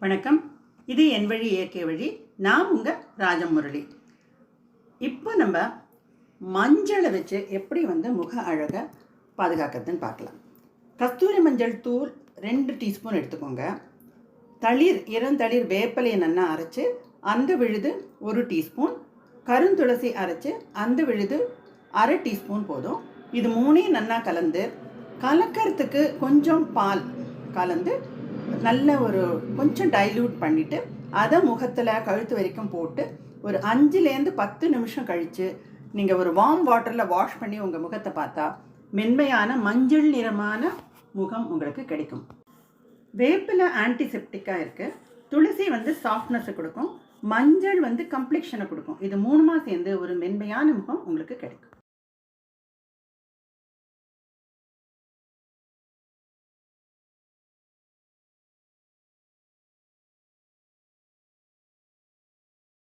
வணக்கம். இது என் வழி இயற்கை வழி. நான் உங்கள் ராஜமுரளி. இப்போ நம்ம மஞ்சளை வச்சு எப்படி முக அழகை பாதுகாக்கிறதுன்னு பார்க்கலாம். கஸ்தூரி மஞ்சள் தூள் 2 டீஸ்பூன் எடுத்துக்கோங்க. இளந்தளிர் வேப்பலையை நல்லா அரைச்சி அந்த விழுது 1 டீஸ்பூன், கருந்துளசி அரைச்சி அந்த விழுது 1/2 டீஸ்பூன் போதும். இது 3ஐயும் நல்லா கலக்கிறதுக்கு கொஞ்சம் பால் கலந்து நல்ல கொஞ்சம் டைல்யூட் பண்ணிவிட்டு அதை முகத்தில் கழுத்து வரைக்கும் போட்டு ஒரு 5லேருந்து 10 நிமிஷம் கழித்து நீங்கள் ஒரு வார்ம் வாட்டரில் வாஷ் பண்ணி உங்கள் முகத்தை பார்த்தா மென்மையான மஞ்சள் நிறமான முகம் உங்களுக்கு கிடைக்கும். வேப்பிலை ஆன்டிசெப்டிக்காக இருக்குது. துளசி சாஃப்ட்னஸை கொடுக்கும். மஞ்சள் கம்ப்ளெக்ஷனை கொடுக்கும். இது 3மா சேர்ந்து ஒரு மென்மையான முகம் உங்களுக்கு கிடைக்கும்.